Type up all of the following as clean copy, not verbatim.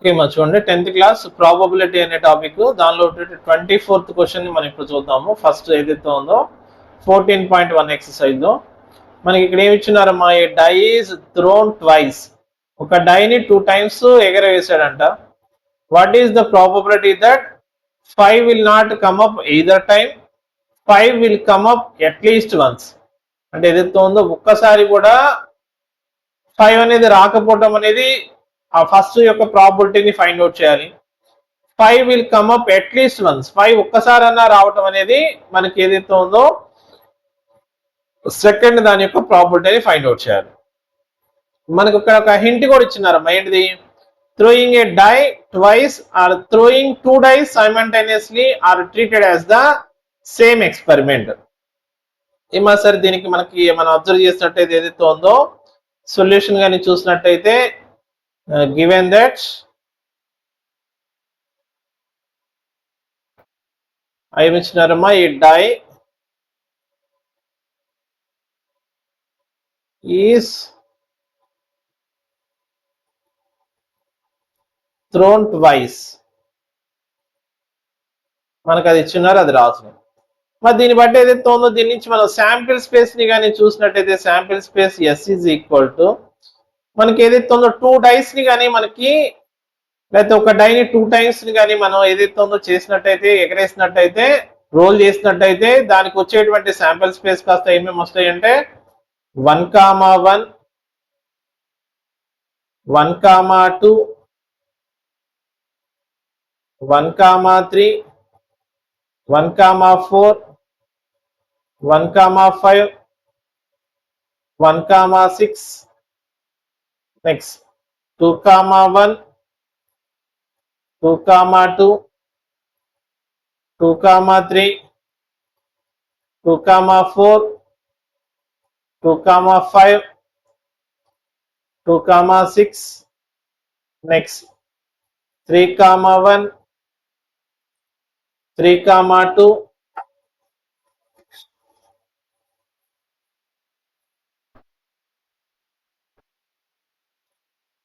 Okay మరి చూడండి 10th class probability అనే టాపిక్ దానిలో 24th క్వశ్చన్ ని మనం ఇప్పుడు చూద్దాము. ఫస్ట్ ఏదైతే ఉందో 14.1 ఎక్సర్సైజ్ లో మనకి ఇక్కడ ఏమి ఇచ్చినారమ్మా, a die is thrown twice, ఒక డైని 2 టైమ్స్ ఎగరవేశాడంట. What is the probability that 5 will not come up either time, 5 will come up at least once. అంటే ఏదైతే ఉందో ఒక్కసారి కూడా 5 అనేది రాకపోవడం అనేది ఆ ఫస్ట్ యొక్క ప్రాబిలిటీని ఫైండ్ అవుట్ చేయాలి. 5 will come up at least once, 5 ఒక్కసారన్నా రావటం అనేది మనకి ఏదైతే ఉందో సెకండ్ దాని యొక్క ప్రాబిలిటీని ఫైండ్ అవుట్ చేయాలి. మనకు ఇక్కడ ఒక హింట్ కూడా ఇచ్చినారు, ఏంటిది, throwing a die twice or throwing 2 dice simultaneously are treated as the same experiment. ఏమా సరే దీనికి మనకి మనం అబ్జర్వ్ చేసినట్టయితే ఏదైతే ఉందో సొల్యూషన్ కానీ చూసినట్టయితే given that I ఇచ్చినారమ్మా, ఈ డై ఈస్ థ్రోన్ ట్వైస్, మనకు అది ఇచ్చినారు, అది రాసు. మరి దీన్ని బట్టి ఏదైతే ఉందో దీని నుంచి మనం శాంపిల్ స్పేస్ ని కానీ చూసినట్టయితే sample space S is equal to మనకి ఏదైతే ఉందో 2 డైస్ ని కానీ మనకి లేకపోతే ఒక డైని 2 టైమ్స్ ని కానీ మనం ఏదైతే ఉందో చేసినట్టయితే ఎగరేసినట్టయితే రోల్ చేసినట్టయితే దానికి వచ్చేటువంటి శాంపిల్ స్పేస్ కాస్త ఏమేమి వస్తాయి అంటే 1,1, 1,2, 1,3, 1,4, 1,5, 1,6, next 2,1, 2,2, 2,3, 2,4, 2,5, 2,6, next 3,1, 3,2,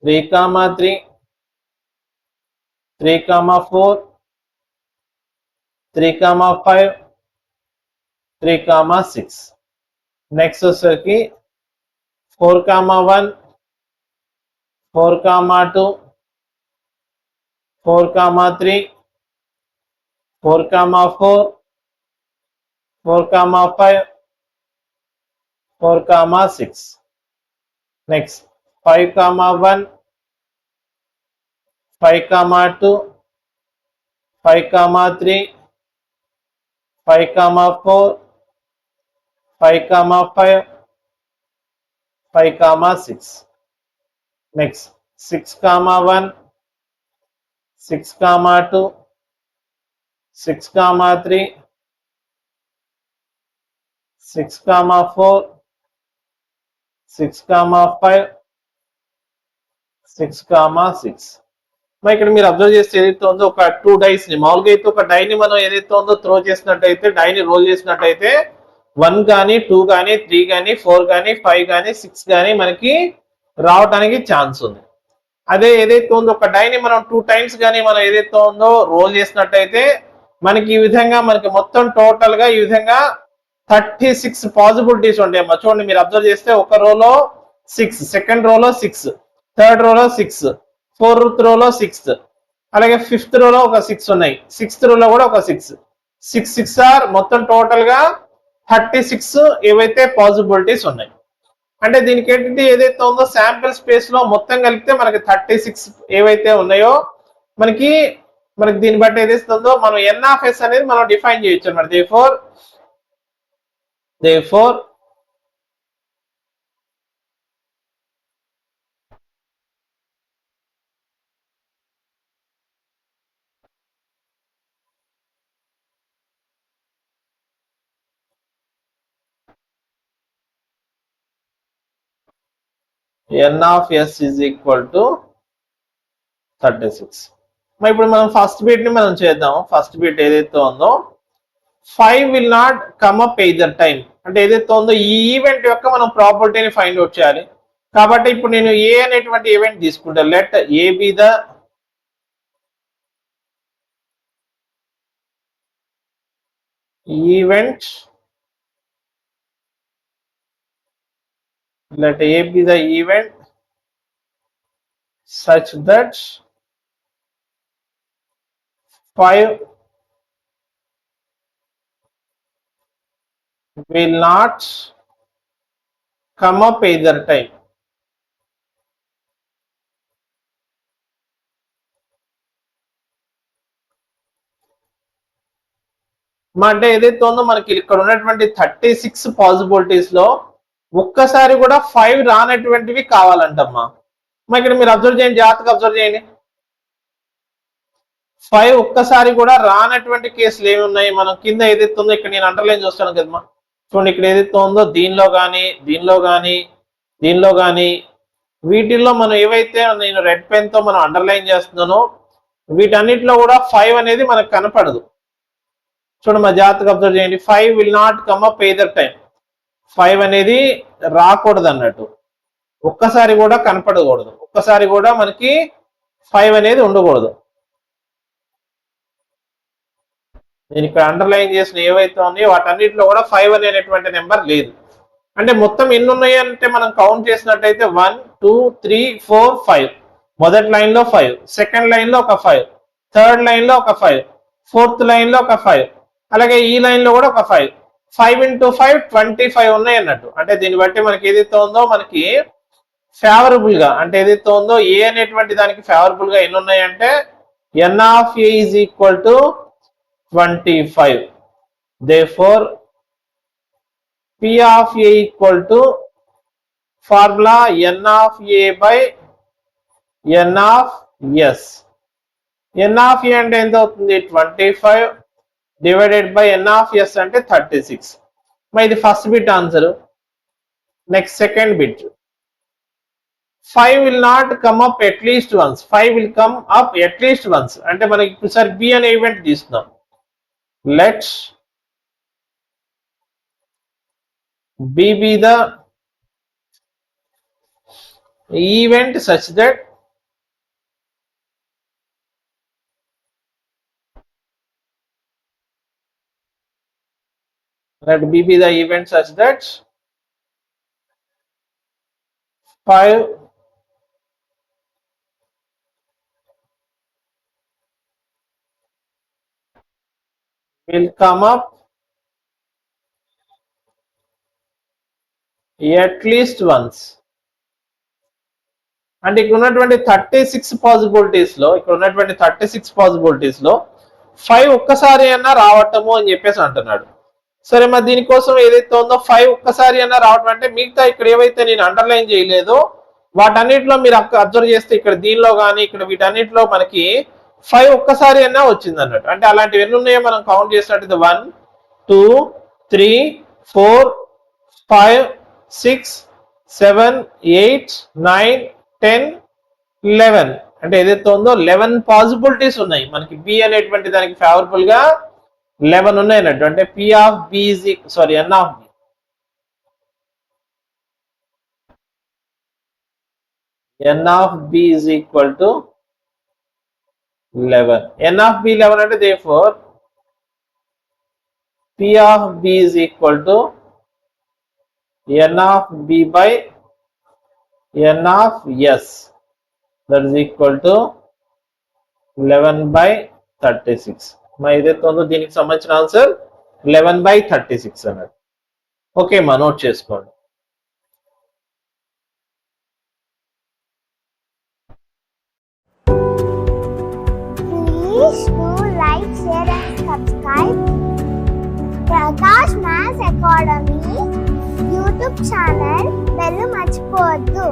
3,3, 3,4, 3,5, 3,6. నెక్స్ట్ వచ్చేసరికి 4,1, 4,2, 4,3, 4,4, 4,5, 4,6. నెక్స్ట్ 5,1, 5,2, 5,3, 5,4, 5,5, 5,6. నెక్స్ట్ 6,1, 6,2, 6,3, 6,4, 6,5, 6,6. మరి ఇక్కడ మీరు అబ్జర్వ్ చేస్తే ఏదైతే ఉందో ఒక 2 డైస్ ని, మామూలుగా అయితే ఒక డైని మనం ఏదైతే ఉందో త్రో చేసినట్టయితే డైని రోల్ చేసినట్టయితే 1 కానీ 2 కానీ 3 కానీ 4 కానీ 5 కానీ 6 కానీ మనకి రావడానికి ఛాన్స్ ఉంది. అదే ఏదైతే ఉందో ఒక డైని మనం 2 టైమ్స్ కానీ మనం ఏదైతే ఉందో రోల్ చేసినట్టయితే మనకి ఈ విధంగా మనకి మొత్తం టోటల్ గా ఈ విధంగా 36 పాసిబిలిటీస్ ఉంటాయమ్మా. చూడండి మీరు అబ్జర్వ్ చేస్తే ఒక రోలో 6, సెకండ్ రోలో 6, థర్డ్ రోలో 6, ఫోర్త్ రోలో 6, అలాగే ఫిఫ్త్ రోలో ఒక 6 ఉన్నాయి, సిక్స్త్ రోలో కూడా ఒక 6, 6 ఆర్ మొత్తం టోటల్ గా 36 ఏవైతే పాసిబిలిటీస్ ఉన్నాయి. అంటే దీనికి ఏంటంటే ఏదైతే ఉందో శాంపిల్ స్పేస్ లో మొత్తం కలిపితే మనకి 36 ఏవైతే ఉన్నాయో మనకి దీన్ని బట్టి ఏదైతే ఉందో మనం n(s) అనేది మనం డిఫైన్ చేయొచ్చు అన్నమాట. therefore n(s) is equal to 36. మరి ఇప్పుడు మనం ఫస్ట్ బీట్ ని మనం చేద్దాం. ఫస్ట్ బీట్ ఏదైతే ఉందో 5 will not come up either time, అంటే ఏదైతే ఉందో ఈ ఈవెంట్ యొక్క మనం ప్రాబిలిటీని ఫైండ్ అవుట్ చేయాలి. కాబట్టి ఇప్పుడు నేను ఏ అనేటువంటి ఈవెంట్ తీసుకుంటా. Let A be the event, let A be the event such that 5 will not come up either time. అంటే ఏదైతే ఉందో మనకి ఇక్కడ ఉన్నటువంటి 36 పాసిబిలిటీస్ లో ఒక్కసారి కూడా 5 రానటువంటివి కావాలంటమ్మా. మరి ఇక్కడ మీరు అబ్జర్వ్ చేయండి, జాగ్రత్తగా అబ్జర్వ్ చేయండి. 5 ఒక్కసారి కూడా రానటువంటి కేసులు ఏమి ఉన్నాయి? మనం కింద ఏదైతే ఉందో ఇక్కడ నేను అండర్లైన్ చూస్తాను కదమ్మా. చూడండి, ఇక్కడ ఏదైతే ఉందో దీనిలో కానీ దీనిలో కానీ దీనిలో కానీ వీటిల్లో మనం ఏవైతే నేను రెడ్ పెన్ తో మనం అండర్లైన్ చేస్తున్నానో వీటన్నిటిలో కూడా 5 అనేది మనకు కనపడదు. చూడండి, మా జాగ్రత్తగా అబ్జర్వ్ చేయండి. 5 will not come up either time. 5 అనేది రాకూడదు అన్నట్టు, ఒక్కసారి కూడా కనపడకూడదు, ఒక్కసారి కూడా మనకి 5 అనేది ఉండకూడదు. నేను ఇక్కడ అండర్లైన్ చేసిన ఏవైతే ఉన్నాయో వాటన్నిటిలో కూడా 5 అనేటువంటి నెంబర్ లేదు. అంటే మొత్తం ఎన్ని ఉన్నాయి అంటే మనం కౌంట్ చేసినట్టయితే 1 2 3 4 5. మొదటి లైన్ లో 5, సెకండ్ లైన్ లో ఒక 5, థర్డ్ లైన్ లో ఒక 5, ఫోర్త్ లైన్ లో ఒక 5, అలాగే ఈ లైన్ లో కూడా ఒక 5. 5 into 5 25 ఉన్నాయి అన్నట్టు. అంటే దీన్ని బట్టి మనకి ఏదైతే ఉందో మనకి ఫేవరబుల్ గా, అంటే ఏదైతే ఉందో ఏ అనేటువంటి దానికి ఫేవరబుల్ గా ఎన్ని ఉన్నాయంటే n of a is equal to 25. Therefore p of a equal to formula n of a by n of s. n of a అంటే ఎంత అవుతుంది? 25 divided by n of s అంటే 36. మరి ఇది first bit answer. Next second bit, 5 will not come up at least once. 5 will come up at least once. అంటే మనకి ఇప్పుడు B అనే ఈవెంట్ తీసుకున్నాం. Let B be the event such that let B be the event such that 5 will come up at least once. అంటే ఇక్కడ ఉన్నటువంటి 36 possibilities లో 5 ఒక్కసారి అన్నా రావటము అని చెప్పేసి అంటున్నాడు. సరే, మరి దీనికోసం ఏదైతే ఉందో 5 ఒక్కసారి అన్నా రావటం అంటే మిగతా ఇక్కడ ఏవైతే నేను అండర్లైన్ చేయలేదో వాటన్నిటిలో మీరు అబ్జర్వ్ చేస్తే ఇక్కడ దీనిలో కానీ ఇక్కడ వీటన్నిటిలో మనకి 5 ఒక్కసారి అన్నా వచ్చింది అన్నట్టు. అంటే అలాంటివి ఎన్ని ఉన్నాయో మనం కౌంట్ చేసినట్టు 1 2 3 4 5 6 7 8 9 10 11. అంటే ఏదైతే ఉందో 11 పాసిబిలిటీస్ ఉన్నాయి మనకి. బి అనేటువంటి దానికి ఫేవరబుల్ గా 11 ఉన్నాయి అన్నట్టు. అంటే p of b is sorry n of b, n of b is equal to 11. n of b 11 అంటే therefore p of b is equal to n of b by n of s, that is equal to 11 by 36. మరి ఏదైతే ఉందో దీనికి సంబంధించిన answer 11 by 36 అన్నట్టు. Okay మా, note చేసుకోండి. Please do like, share and subscribe Prakash Maths Academy YouTube channel. Bell మర్చిపోవద్దు.